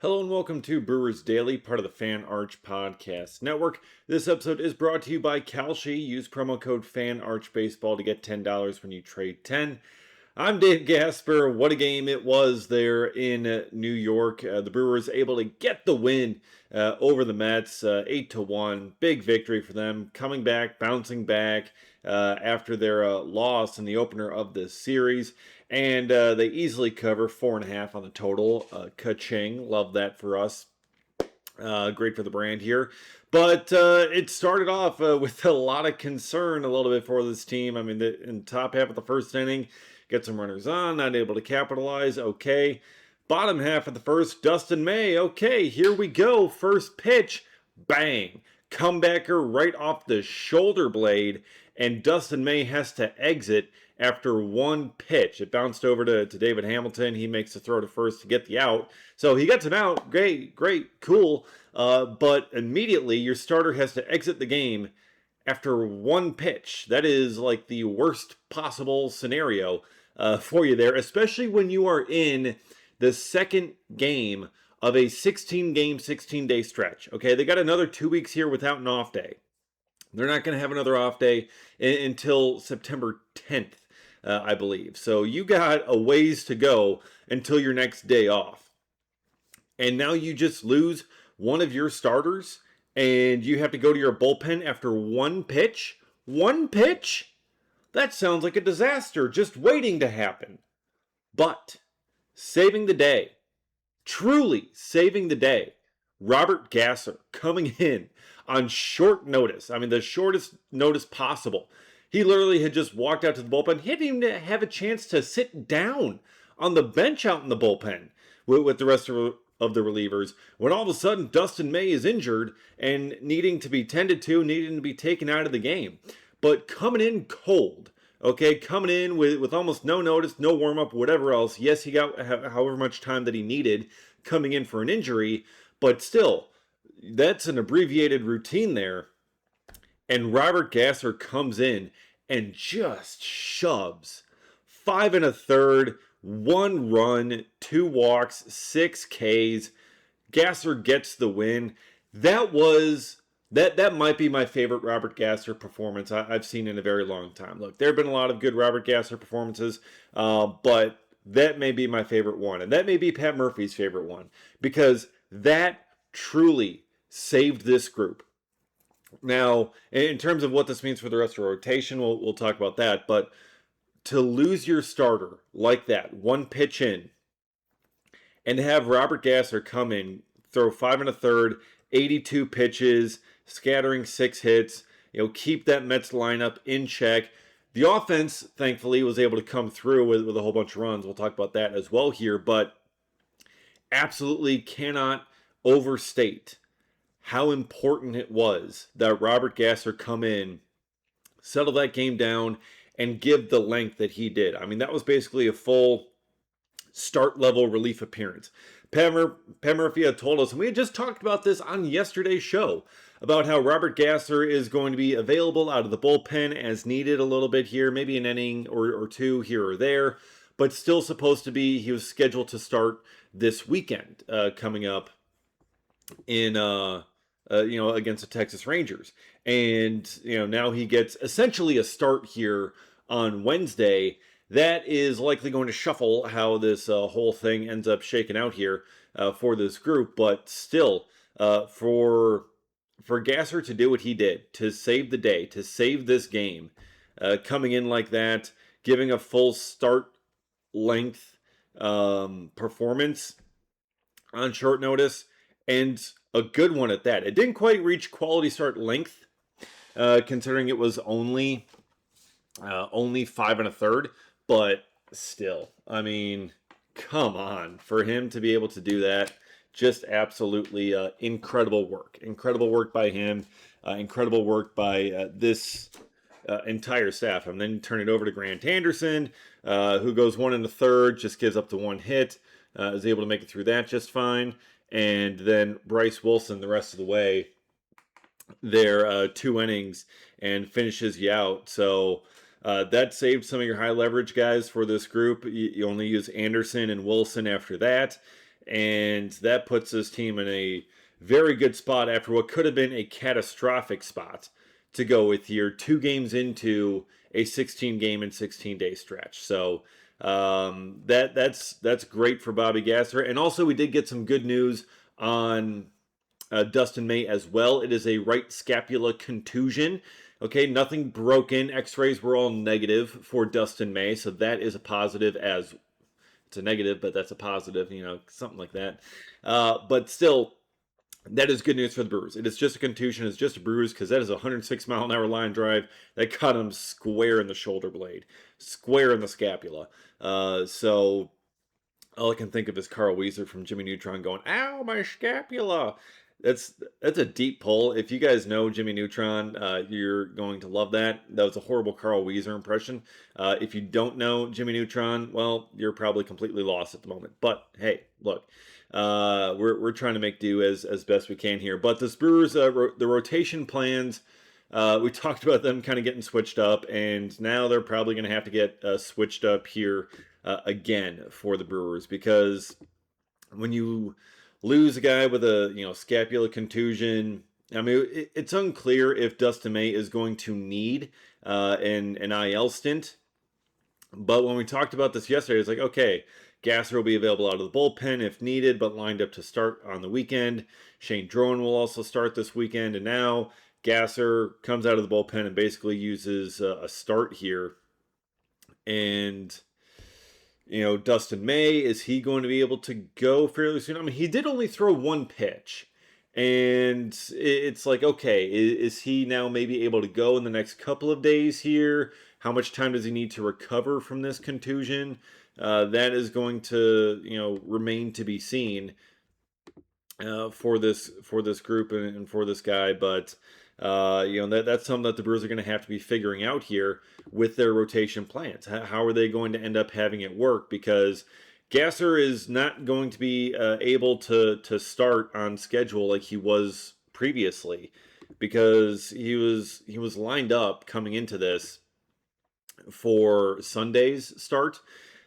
Hello and welcome to Brewers Daily, part of the Fan Arch Podcast Network. This episode is brought to you by Kalshi. Use promo code FANARCHBASEBALL to get $10 when you trade 10. I'm Dave Gasper. What a game it was there in New York. The Brewers able to get the win over the Mets, 8-1. Big victory for them. Coming back, bouncing back after their loss in the opener of this series. And they easily cover 4.5 on the total. Ka-ching. Love that for us. Great for the brand here. But it started off with a lot of concern a little bit for this team. I mean, in the top half of the first inning, get some runners on, not able to capitalize. Okay. Bottom half of the first, Dustin May. Okay, here we go. First pitch. Bang. Comebacker right off the shoulder blade. And Dustin May has to exit after one pitch. It bounced over to David Hamilton. He makes the throw to first to get the out. So he gets him out. Great, cool. But immediately your starter has to exit the game after one pitch. That is like the worst possible scenario for you there, especially when you are in the second game of a 16-game, 16-day stretch. Okay, they got another 2 weeks here without an off day. They're not going to have another off day until September 10th, I believe. So you got a ways to go until your next day off. And now you just lose one of your starters and you have to go to your bullpen after one pitch? One pitch? That sounds like a disaster just waiting to happen. But saving the day, truly saving the day, Robert Gasser coming in on short notice. I mean, the shortest notice possible. He literally had just walked out to the bullpen. He didn't even have a chance to sit down on the bench out in the bullpen with the rest of the relievers, when all of a sudden Dustin May is injured and needing to be tended to, needing to be taken out of the game. But coming in cold, okay, coming in with almost no notice, no warm-up, whatever else. Yes, he got however much time that he needed coming in for an injury, but still, that's an abbreviated routine there. And Robert Gasser comes in and just shoves 5 1/3, 1 run, 2 walks, 6 Ks. Gasser gets the win. That might be my favorite Robert Gasser performance I've seen in a very long time. Look, there have been a lot of good Robert Gasser performances, but that may be my favorite one. And that may be Pat Murphy's favorite one, because that truly saved this group. Now, in terms of what this means for the rest of the rotation, we'll talk about that. But to lose your starter like that, one pitch in, and to have Robert Gasser come in, throw 5 1/3, 82 pitches, scattering 6 hits, keep that Mets lineup in check. The offense, thankfully, was able to come through with a whole bunch of runs. We'll talk about that as well here, but absolutely cannot overstate how important it was that Robert Gasser come in, settle that game down, and give the length that he did. I mean, that was basically a full start-level relief appearance. Pat Murphy had told us, and we had just talked about this on yesterday's show, about how Robert Gasser is going to be available out of the bullpen as needed a little bit here, maybe an inning or two here or there, but still supposed to be, he was scheduled to start this weekend coming up in against the Texas Rangers. And, now he gets essentially a start here on Wednesday. That is likely going to shuffle how this whole thing ends up shaking out here for this group. But still, for Gasser to do what he did, to save the day, to save this game, coming in like that, giving a full start length performance on short notice, and a good one at that. It didn't quite reach quality start length, considering it was only 5 1/3, but still, I mean, come on, for him to be able to do that, just absolutely incredible work. Incredible work by him, incredible work by this entire staff. And then turn it over to Grant Anderson, who goes 1 1/3, just gives up the 1 hit, is able to make it through that just fine. And then Bryce Wilson the rest of the way there, 2 innings, and finishes you out. So that saved some of your high leverage guys for this group. You only use Anderson and Wilson after that. And that puts this team in a very good spot after what could have been a catastrophic spot to go with here, 2 games into a 16 game and 16-day stretch. So that's great for Bobby Gasser. And also, we did get some good news on Dustin May as well. It is a right scapula contusion. Okay, nothing broken. X-rays were all negative for Dustin May, so that is a positive. As it's a negative, but that's a positive, something like that. But still, that is good news for the Brewers. It is just a contusion. It's just a Brewers because that is a 106-mile-an-hour line drive that caught him square in the shoulder blade, square in the scapula. So all I can think of is Carl Weezer from Jimmy Neutron going, "Ow, my scapula." That's a deep pull. If you guys know Jimmy Neutron, you're going to love that. That was a horrible Carl Weezer impression. If you don't know Jimmy Neutron, well, you're probably completely lost at the moment. But hey, look, we're trying to make do as best we can here. But this Brewers, the rotation plans, we talked about them kind of getting switched up, and now they're probably going to have to get switched up here again for the Brewers, because when you lose a guy with a scapula contusion, I mean it's unclear if Dustin May is going to need an IL stint. But when we talked about this yesterday, it's like, okay, Gasser will be available out of the bullpen if needed, but lined up to start on the weekend. Shane Drone will also start this weekend, and now Gasser comes out of the bullpen and basically uses a start here. And Dustin May, is he going to be able to go fairly soon? I mean, he did only throw one pitch. And it's like, okay, is he now maybe able to go in the next couple of days here? How much time does he need to recover from this contusion? That is going to, remain to be seen for this group and for this guy. But that's something that the Brewers are going to have to be figuring out here with their rotation plans. How are they going to end up having it work? Because Gasser is not going to be able to start on schedule like he was previously, because he was lined up coming into this for Sunday's start.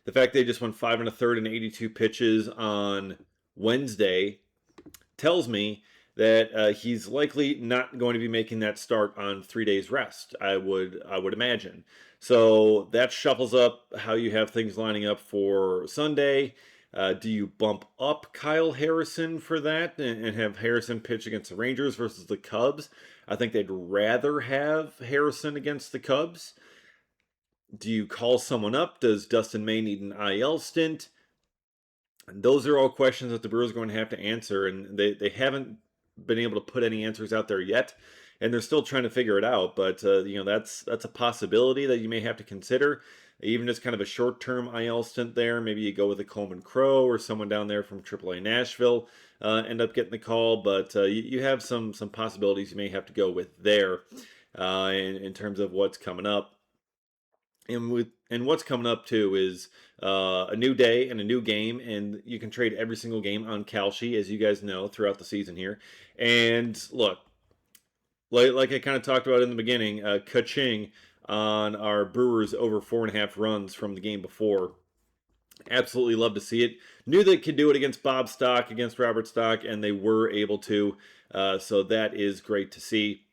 The fact they just went 5 1/3 and 82 pitches on Wednesday tells me that he's likely not going to be making that start on 3 days rest. I would imagine. So that shuffles up how you have things lining up for Sunday. Do you bump up Kyle Harrison for that and have Harrison pitch against the Rangers versus the Cubs? I think they'd rather have Harrison against the Cubs. Do you call someone up? Does Dustin May need an IL stint? And those are all questions that the Brewers are going to have to answer, and they haven't been able to put any answers out there yet, and they're still trying to figure it out. But that's a possibility that you may have to consider, even just kind of a short-term IL stint there. Maybe you go with a Coleman Crow or someone down there from AAA Nashville, end up getting the call. But you have some possibilities you may have to go with there in terms of what's coming up. And what's coming up too is a new day and a new game, and you can trade every single game on Kalshi, as you guys know, throughout the season here. And look, like I kind of talked about in the beginning, ka-ching on our Brewers over 4.5 runs from the game before. Absolutely love to see it. Knew they could do it against Bob Stock, against Robert Stock, and they were able to. So that is great to see.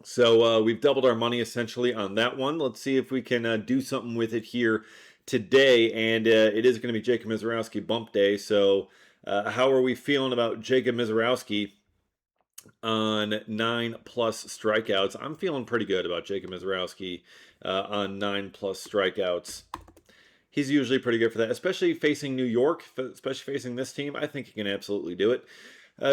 So we've doubled our money essentially on that one. Let's see if we can do something with it here today. And it is going to be Jacob Misiorowski bump day. So how are we feeling about Jacob Misiorowski on 9+ strikeouts? I'm feeling pretty good about Jacob Misiorowski on 9+ strikeouts. He's usually pretty good for that, especially facing New York, especially facing this team. I think he can absolutely do it.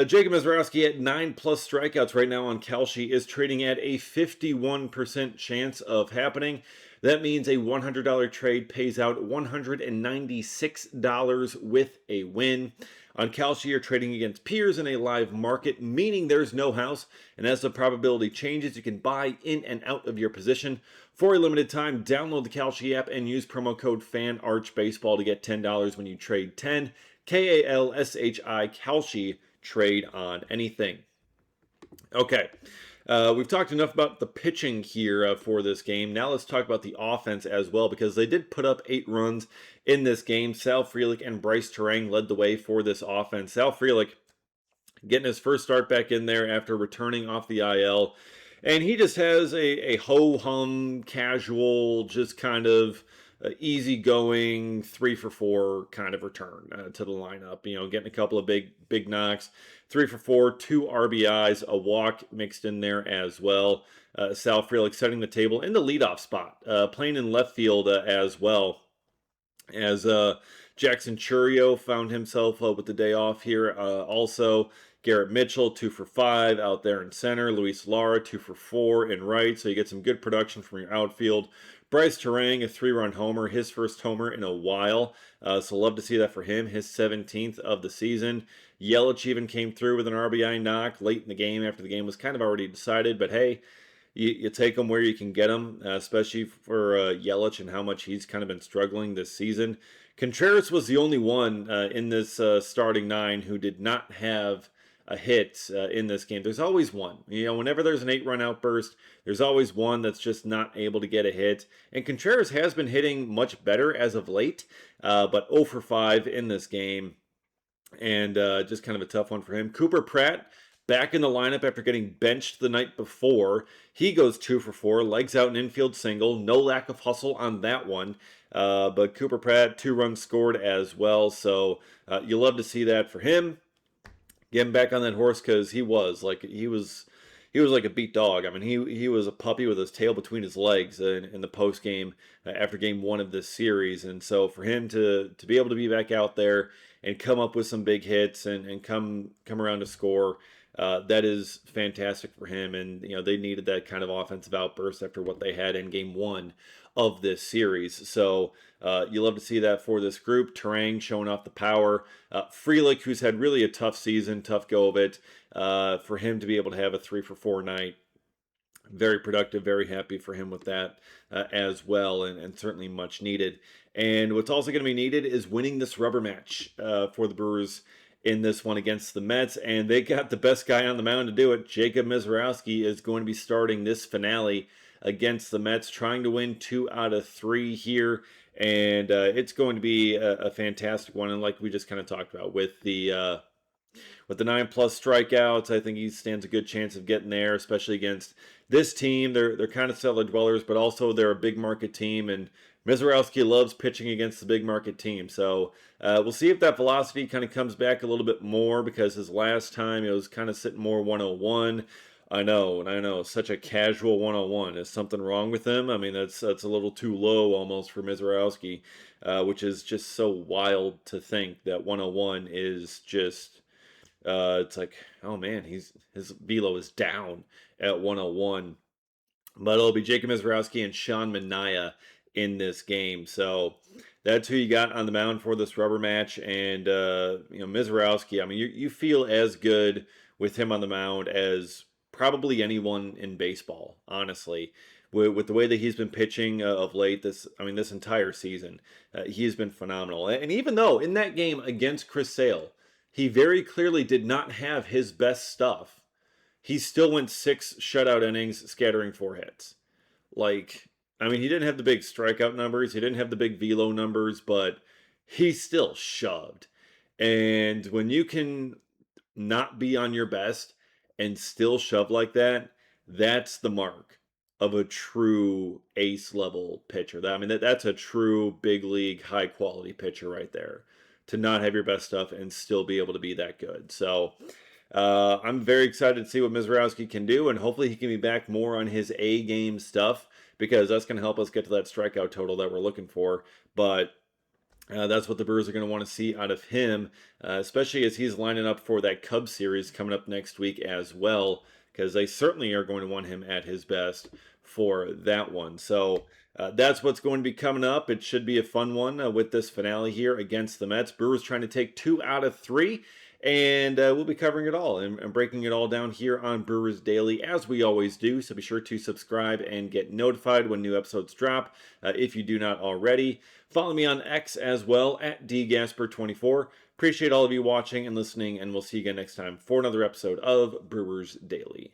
Jacob Misiorowski at 9+ strikeouts right now on Kalshi is trading at a 51% chance of happening. That means a $100 trade pays out $196 with a win. On Kalshi, you're trading against peers in a live market, meaning there's no house, and as the probability changes, you can buy in and out of your position. For a limited time, download the Kalshi app and use promo code FANARCHBASEBALL to get $10 when you trade 10, Kalshi, Kalshi, trade on anything. Okay, We've talked enough about the pitching here for this game. Now let's talk about the offense as well, because they did put up 8 runs in this game. Sal Frelick and Bryce Terang led the way for this offense. Sal Frelick getting his first start back in there after returning off the IL. And he just has a ho-hum, casual, just kind of easygoing 3 for 4 kind of return to the lineup. You know, getting a couple of big knocks, 3 for 4, 2 RBIs, a walk mixed in there as well. Sal Frelick setting the table in the leadoff spot, playing in left field as well, as Jackson Churio found himself with the day off here. Also, Garrett Mitchell, 2 for 5 out there in center. Luis Lara, 2 for 4 in right. So you get some good production from your outfield. Bryce Terang, a 3-run homer, his first homer in a while. So love to see that for him, his 17th of the season. Yelich even came through with an RBI knock late in the game after the game was kind of already decided. But hey, you take them where you can get them, especially for Yelich and how much he's kind of been struggling this season. Contreras was the only one in this starting 9 who did not have a hit in this game. There's always one. You know, whenever there's an 8-run outburst, there's always one that's just not able to get a hit. And Contreras has been hitting much better as of late, but 0 for 5 in this game. And just kind of a tough one for him. Cooper Pratt, back in the lineup after getting benched the night before. He goes 2 for 4, legs out an infield single. No lack of hustle on that one. But Cooper Pratt, 2 runs scored as well. So you love to see that for him. Get him back on that horse, because he was like a beat dog. I mean, he was a puppy with his tail between his legs in the post game after game 1 of this series. And so for him to be able to be back out there and come up with some big hits and come around to score, that is fantastic for him. And you know, they needed that kind of offensive outburst after what they had in game 1 of this series. So you love to see that for this group. Terang showing off the power. Frelick, who's had really a tough season, tough go of it, for him to be able to have a 3 for 4 night. Very productive, very happy for him with that as well, and certainly much needed. And what's also going to be needed is winning this rubber match for the Brewers in this one against the Mets, and they got the best guy on the mound to do it. Jacob Misiorowski is going to be starting this finale against the Mets, trying to win 2 out of 3 here, and it's going to be a fantastic one. And like we just kind of talked about with the 9+ strikeouts, I think he stands a good chance of getting there, especially against this team. They're kind of cellar dwellers, but also they're a big market team, and Misiorowski loves pitching against the big market team. So we'll see if that velocity kind of comes back a little bit more, because his last time it was kind of sitting more 101. I know, such a casual 101. Is something wrong with him? I mean, that's a little too low almost for Misiorowski, which is just so wild to think that 101 is just, it's like, oh man, his velo is down at 101. But it'll be Jacob Misiorowski and Sean Manaea in this game. So that's who you got on the mound for this rubber match. And Misiorowski, I mean, you feel as good with him on the mound as probably anyone in baseball, honestly. With the way that he's been pitching of late, this entire season, he's been phenomenal. And even though in that game against Chris Sale, he very clearly did not have his best stuff, he still went 6 shutout innings, scattering 4 hits. Like, I mean, he didn't have the big strikeout numbers, he didn't have the big velo numbers, but he still shoved. And when you can not be on your best and still shove like that, that's the mark of a true ace level pitcher. That's a true big league high quality pitcher right there, to not have your best stuff and still be able to be that good. So I'm very excited to see what Misiorowski can do, and hopefully he can be back more on his A game stuff, because that's going to help us get to that strikeout total that we're looking for. But that's what the Brewers are going to want to see out of him, especially as he's lining up for that Cubs series coming up next week as well, because they certainly are going to want him at his best for that one. So that's what's going to be coming up. It should be a fun one with this finale here against the Mets. Brewers trying to take 2 out of 3. And we'll be covering it all and breaking it all down here on Brewers Daily, as we always do. So be sure to subscribe and get notified when new episodes drop, if you do not already. Follow me on X as well, at dgasper24. Appreciate all of you watching and listening, and we'll see you again next time for another episode of Brewers Daily.